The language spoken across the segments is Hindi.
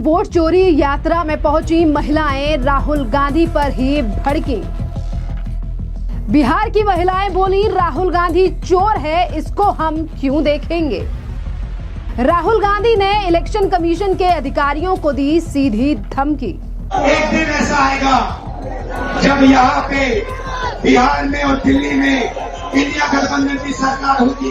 वोट चोरी यात्रा में पहुंची महिलाएं राहुल गांधी पर ही भड़की। बिहार की महिलाएं बोली, राहुल गांधी चोर है, इसको हम क्यों देखेंगे। राहुल गांधी ने इलेक्शन कमीशन के अधिकारियों को दी सीधी धमकी। एक दिन ऐसा आएगा जब यहाँ पे बिहार में और दिल्ली में इंडिया गठबंधन की सरकार होगी,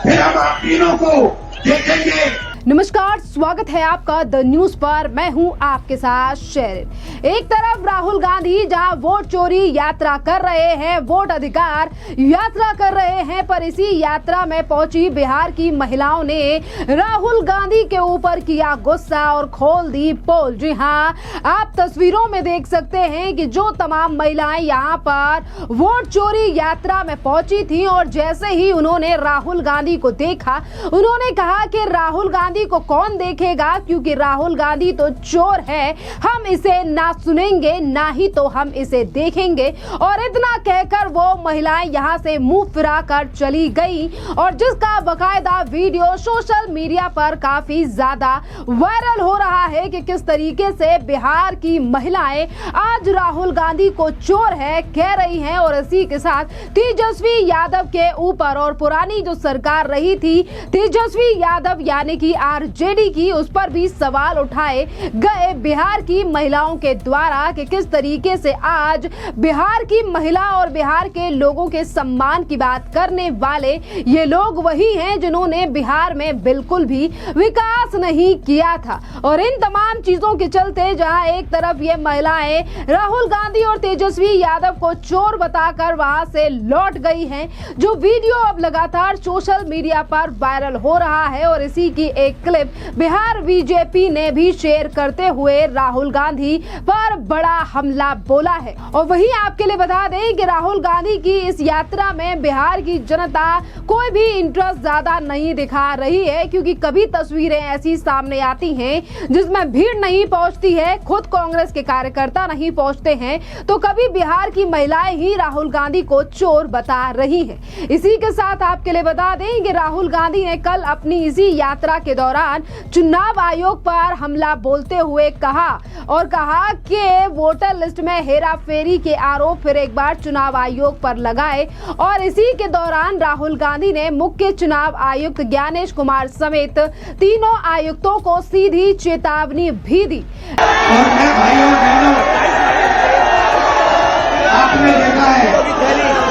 फिर हम आप तीनों को देखेंगे। नमस्कार, स्वागत है आपका द न्यूज पर। मैं हूं आपके साथ शेरिन। एक तरफ राहुल गांधी जहां वोट चोरी यात्रा कर रहे हैं, वोट अधिकार यात्रा कर रहे हैं, पर इसी यात्रा में पहुंची बिहार की महिलाओं ने राहुल गांधी के ऊपर किया गुस्सा और खोल दी पोल। जी हां, आप तस्वीरों में देख सकते हैं कि जो तमाम महिलाएं यहां पर वोट चोरी यात्रा में पहुंची थी और जैसे ही उन्होंने राहुल गांधी को देखा, उन्होंने कहा कि राहुल गांधी को कौन देखेगा, क्योंकि राहुल गांधी तो चोर है, हम इसे ना सुनेंगे ना ही तो हम इसे देखेंगे। और इतना कहकर वो महिलाएं यहां से मुंह फिरा कर चली गई और जिसका बकायदा वीडियो सोशल मीडिया पर काफी ज्यादा वायरल हो रहा है कि किस तरीके से बिहार की महिलाएं आज राहुल गांधी को चोर है कह रही हैं और इसी के साथ तेजस्वी यादव के ऊपर और पुरानी जो सरकार रही थी तेजस्वी यादव यानी कि आरजेडी की, उस पर भी सवाल उठाए गए बिहार की महिलाओं के द्वारा कि किस तरीके से आज बिहार की महिला और बिहार के लोगों के सम्मान की बात करने वाले ये लोग वही हैं जिन्होंने बिहार में बिल्कुल भी विकास नहीं किया था। और इन तमाम चीजों के चलते जहां एक तरफ ये महिलाएं राहुल गांधी और तेजस्वी यादव को चोर बताकर वहां से लौट गई हैं, जो वीडियो अब लगातार सोशल मीडिया पर वायरल हो रहा है और इसी की एक क्लिप बिहार बीजेपी ने भी शेयर करते हुए राहुल गांधी पर बड़ा हमला बोला है। और वहीं आपके लिए बता दें कि राहुल गांधी की इस यात्रा में बिहार की जनता कोई भी इंटरेस्ट ज्यादा नहीं दिखा रही है, क्योंकि कभी तस्वीरें ऐसी सामने आती हैं जिसमें भीड़ नहीं पहुंचती है, खुद कांग्रेस के कार्यकर्ता नहीं पहुंचते हैं, तो कभी बिहार की महिलाएं ही राहुल गांधी को चोर बता रही हैं। इसी के साथ आपके लिए बता दें कि राहुल गांधी ने कल अपनी इसी यात्रा के दौरान चुनाव आयोग पर हमला बोलते हुए कहा कि वोटर लिस्ट में हेराफेरी के आरोप फिर एक बार चुनाव आयोग पर लगाए। और इसी के दौरान राहुल गांधी ने मुख्य चुनाव आयुक्त ज्ञानेश कुमार समेत तीनों आयुक्तों को सीधी चेतावनी भी दी। और मैं भाइयों बहनों,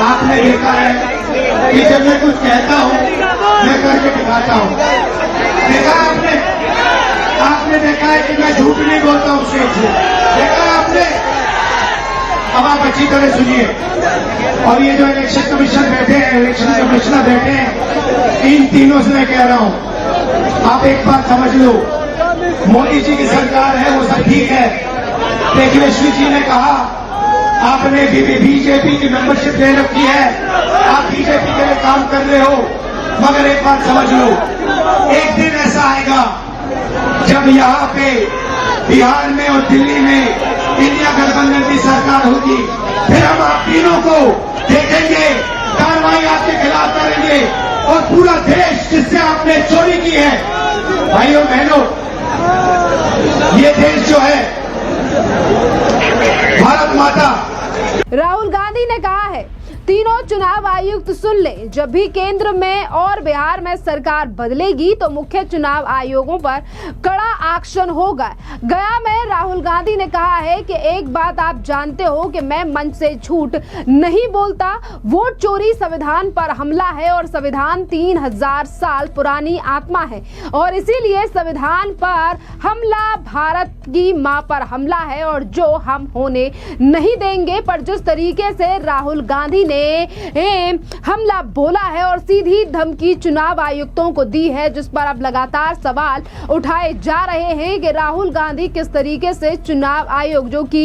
आपने देखा है कि जब मैं कुछ कहता हूँ मैं करके दिखाता हूँ। देखा आपने देखा है कि मैं झूठ नहीं बोलता हूँ स्टेज से। देखा आपने। अब आप अच्छी तरह सुनिए। और ये जो इलेक्शन कमीशन बैठे हैं, इलेक्शन कमिश्नर बैठे हैं, इन तीनों से मैं कह रहा हूँ, आप एक बात समझ लो, मोदी जी की सरकार है वो सब ठीक है। तेजस्वी जी ने कहा आपने बीजेपी की मेंबरशिप ले रखी है, आप बीजेपी के लिए काम कर रहे हो, मगर एक बात समझ लो, एक दिन ऐसा आएगा जब यहाँ पे बिहार में और दिल्ली में इंडिया गठबंधन की सरकार होगी, फिर हम आप तीनों को देखेंगे, कार्रवाई आपके खिलाफ करेंगे और पूरा देश जिससे आपने चोरी की है, भाइयों बहनों, ये देश जो है भारत माता। राहुल गांधी ने कहा है, तीनों चुनाव आयुक्त सुन ले, जब भी केंद्र में और बिहार में सरकार बदलेगी तो मुख्य चुनाव आयोगों पर कड़ा एक्शन होगा। गया में राहुल गांधी ने कहा है कि एक बात आप जानते हो कि मैं मंच से झूठ नहीं बोलता, वोट चोरी संविधान पर हमला है और संविधान 3000 साल पुरानी आत्मा है और इसीलिए संविधान पर हमला भारत की मां पर हमला है और जो हम होने नहीं देंगे। पर जिस तरीके से राहुल गांधी ने हमला बोला है और सीधी धमकी चुनाव आयुक्तों को दी है, जिस पर अब लगातार सवाल उठाए जा रहे हैं कि राहुल गांधी किस तरीके से चुनाव आयोग जो कि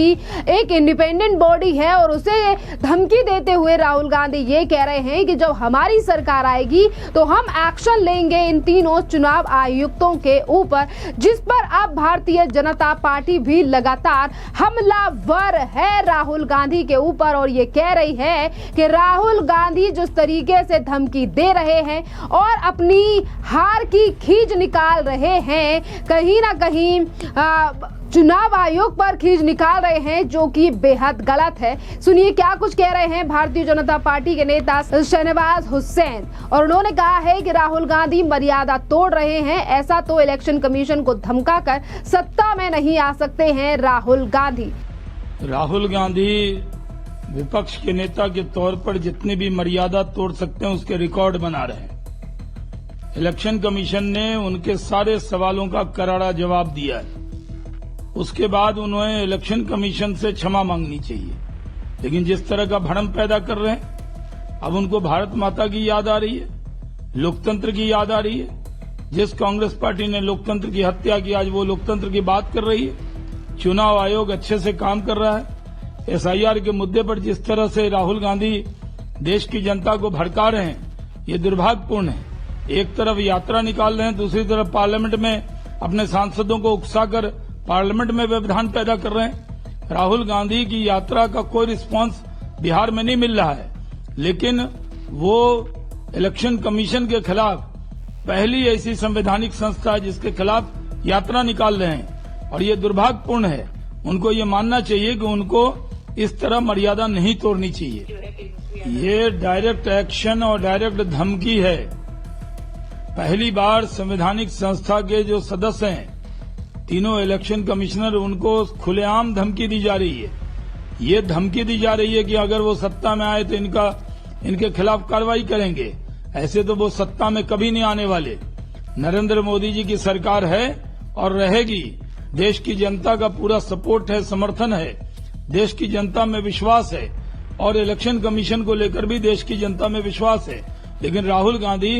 एक इंडिपेंडेंट बॉडी है और उसे धमकी देते हुए राहुल गांधी ये कह रहे हैं कि जब हमारी सरकार आएगी तो हम एक्शन लेंगे इन तीनों चुनाव आयुक्तों के ऊपर, जिस पर अब भारतीय जनता पार्टी भी लगातार हमलावर है राहुल गांधी के ऊपर और ये कह रही है कि राहुल गांधी जिस तरीके से धमकी दे रहे हैं और अपनी हार की खींच निकाल रहे हैं, कहीं ना कहीं चुनाव आयोग पर खींच निकाल रहे हैं, जो कि बेहद गलत है। सुनिए क्या कुछ कह रहे हैं भारतीय जनता पार्टी के नेता शहनवाज हुसैन। और उन्होंने कहा है कि राहुल गांधी मर्यादा तोड़ रहे हैं, ऐसा तो इलेक्शन कमीशन को धमकाकर सत्ता में नहीं आ सकते हैं राहुल गांधी। राहुल गांधी विपक्ष के नेता के तौर पर जितनी भी मर्यादा तोड़ सकते हैं उसके रिकॉर्ड बना रहे हैं। इलेक्शन कमीशन ने उनके सारे सवालों का करारा जवाब दिया है। उसके बाद उन्हें इलेक्शन कमीशन से क्षमा मांगनी चाहिए, लेकिन जिस तरह का भ्रम पैदा कर रहे हैं, अब उनको भारत माता की याद आ रही है, लोकतंत्र की याद आ रही है। जिस कांग्रेस पार्टी ने लोकतंत्र की हत्या की, आज वो लोकतंत्र की बात कर रही है। चुनाव आयोग अच्छे से काम कर रहा है। एसआईआर के मुद्दे पर जिस तरह से राहुल गांधी देश की जनता को भड़का रहे हैं, ये दुर्भाग्यपूर्ण है। एक तरफ यात्रा निकाल रहे हैं, दूसरी तरफ पार्लियामेंट में अपने सांसदों को उकसाकर पार्लियामेंट में व्यवधान पैदा कर रहे हैं। राहुल गांधी की यात्रा का कोई रिस्पांस बिहार में नहीं मिल रहा है, लेकिन वो इलेक्शन कमीशन के खिलाफ पहली ऐसी संवैधानिक संस्था है जिसके खिलाफ यात्रा निकाल रहे हैं, और ये दुर्भाग्यपूर्ण है। उनको ये मानना चाहिए कि उनको इस तरह मर्यादा नहीं तोड़नी चाहिए। ये डायरेक्ट एक्शन और डायरेक्ट धमकी है। पहली बार संवैधानिक संस्था के जो सदस्य हैं, तीनों इलेक्शन कमिश्नर, उनको खुलेआम धमकी दी जा रही है। ये धमकी दी जा रही है कि अगर वो सत्ता में आए तो इनके खिलाफ कार्रवाई करेंगे। ऐसे तो वो सत्ता में कभी नहीं आने वाले। नरेंद्र मोदी जी की सरकार है और रहेगी। देश की जनता का पूरा सपोर्ट है, समर्थन है, देश की जनता में विश्वास है, और इलेक्शन कमीशन को लेकर भी देश की जनता में विश्वास है। लेकिन राहुल गांधी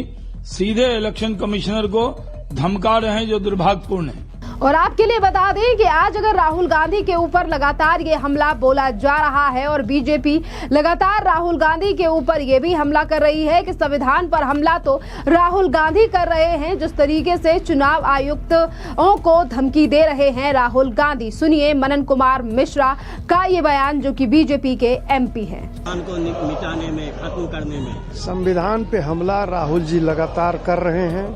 सीधे इलेक्शन कमिश्नर को धमका रहे हैं, जो दुर्भाग्यपूर्ण है। और आपके लिए बता दें कि आज अगर राहुल गांधी के ऊपर लगातार ये हमला बोला जा रहा है और बीजेपी लगातार राहुल गांधी के ऊपर ये भी हमला कर रही है कि संविधान पर हमला तो राहुल गांधी कर रहे हैं, जिस तरीके से चुनाव आयुक्तों को धमकी दे रहे हैं राहुल गांधी। सुनिए मनन कुमार मिश्रा का ये बयान, जो कि बीजेपी के एमपी हैं। को मिटाने में, खत्म करने में संविधान पे हमला राहुल जी लगातार कर रहे हैं।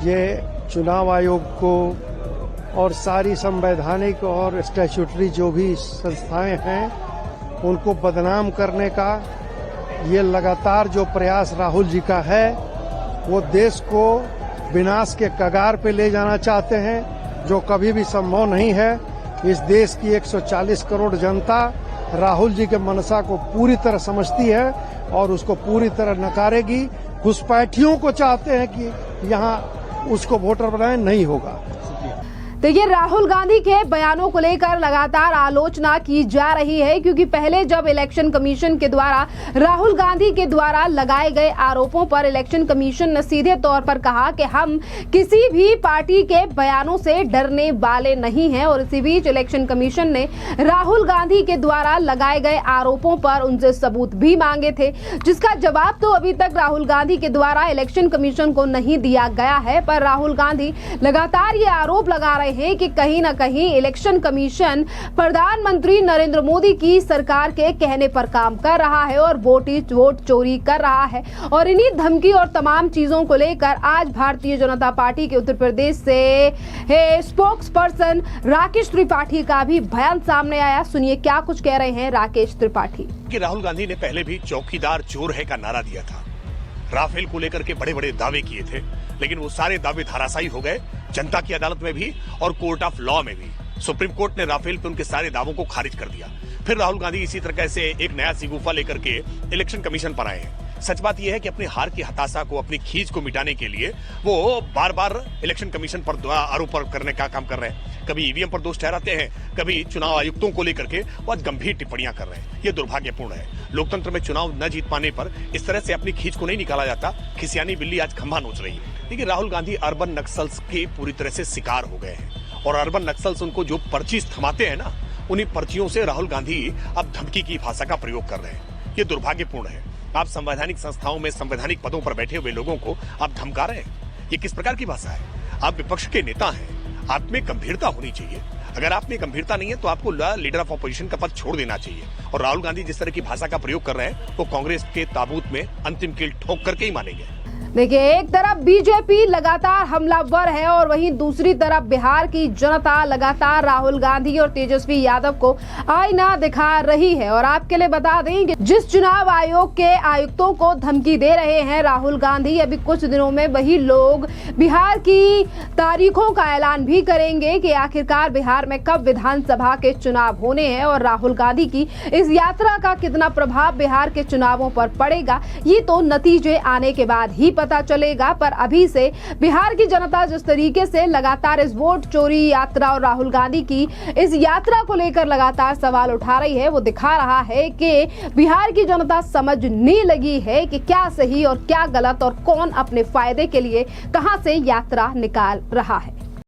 ये चुनाव आयोग को और सारी संवैधानिक और स्टैट्यूटरी जो भी संस्थाएं हैं उनको बदनाम करने का ये लगातार जो प्रयास राहुल जी का है, वो देश को विनाश के कगार पे ले जाना चाहते हैं, जो कभी भी संभव नहीं है। इस देश की 140 करोड़ जनता राहुल जी के मनसा को पूरी तरह समझती है और उसको पूरी तरह नकारेगी। घुसपैठियों को चाहते हैं कि यहाँ उसको वोटर बनाए, नहीं होगा। देखिए, राहुल गांधी के बयानों को लेकर लगातार आलोचना की जा रही है, क्योंकि पहले जब इलेक्शन कमीशन के द्वारा राहुल गांधी के द्वारा लगाए गए आरोपों पर इलेक्शन कमीशन ने सीधे तौर पर कहा कि हम किसी भी पार्टी के बयानों से डरने वाले नहीं हैं, और इसी बीच इलेक्शन कमीशन ने राहुल गांधी के द्वारा लगाए गए आरोपों पर उनसे सबूत भी मांगे थे, जिसका जवाब तो अभी तक राहुल गांधी के द्वारा इलेक्शन कमीशन को नहीं दिया गया है। पर राहुल गांधी लगातार ये आरोप लगा रहे हैं कि कहीं ना कहीं इलेक्शन कमीशन प्रधानमंत्री नरेंद्र मोदी की सरकार के कहने पर काम कर रहा है और वोट चोरी कर रहा है। और इन्हीं धमकी और तमाम चीजों को लेकर आज भारतीय जनता पार्टी के उत्तर प्रदेश से स्पोक्स पर्सन राकेश त्रिपाठी का भी बयान सामने आया। सुनिए क्या कुछ कह रहे हैं राकेश त्रिपाठी। कि राहुल गांधी ने पहले भी चौकीदार चोर है का नारा दिया था, राफेल को लेकर के बड़े बड़े दावे किए थे, लेकिन वो सारे दावे धराशायी हो गए जनता की अदालत में भी और कोर्ट ऑफ लॉ में भी। सुप्रीम कोर्ट ने राफेल पे उनके सारे दावों को खारिज कर दिया। फिर राहुल गांधी इसी तरह से एक नया सिगुफा लेकर के इलेक्शन कमीशन पर आए हैं। सच बात यह है कि अपनी हार की हताशा को, अपनी खींच को मिटाने के लिए वो बार बार इलेक्शन कमीशन पर आरोप करने का काम कर रहे हैं। कभी ईवीएम पर दोष ठहराते हैं, कभी चुनाव आयुक्तों को लेकर के बहुत गंभीर टिप्पणियां कर रहे हैं। ये दुर्भाग्यपूर्ण है। लोकतंत्र में चुनाव न जीत पाने पर इस तरह से अपनी खींच को नहीं निकाला जाता। खिसियानी बिल्ली आज खंभा नोच रही है। देखिए, राहुल गांधी अर्बन नक्सल्स के पूरी तरह से शिकार हो गए हैं, और अर्बन नक्सल्स उनको जो पर्ची थमाते हैं ना, उन्हीं पर्चियों से राहुल गांधी अब धमकी की भाषा का प्रयोग कर रहे हैं। ये दुर्भाग्यपूर्ण है। आप संवैधानिक संस्थाओं में संवैधानिक पदों पर बैठे हुए लोगों को आप धमका रहे हैं। ये किस प्रकार की भाषा है? आप विपक्ष के नेता हैं, आप में गंभीरता होनी चाहिए। अगर आप में गंभीरता नहीं है तो आपको लीडर ऑफ ऑपोजिशन का पद छोड़ देना चाहिए। और राहुल गांधी जिस तरह की भाषा का प्रयोग कर रहे हैं वो कांग्रेस के ताबूत में अंतिम कील ठोक करके ही मानेंगे। देखिए, एक तरफ बीजेपी लगातार हमलावर है और वहीं दूसरी तरफ बिहार की जनता लगातार राहुल गांधी और तेजस्वी यादव को आईना दिखा रही है। और आपके लिए बता दें कि जिस चुनाव आयोग के आयुक्तों को धमकी दे रहे हैं राहुल गांधी, अभी कुछ दिनों में वही लोग बिहार की तारीखों का ऐलान भी करेंगे कि आखिरकार बिहार में कब विधानसभा के चुनाव होने हैं और राहुल गांधी की इस यात्रा का कितना प्रभाव बिहार के चुनावों पर पड़ेगा, ये तो नतीजे आने के बाद ही पता चलेगा। पर अभी से बिहार की जनता जिस तरीके से लगातार इस वोट चोरी यात्रा और राहुल गांधी की इस यात्रा को लेकर लगातार सवाल उठा रही है, वो दिखा रहा है कि बिहार की जनता समझने लगी है कि क्या सही और क्या गलत और कौन अपने फायदे के लिए कहां से यात्रा निकाल रहा है।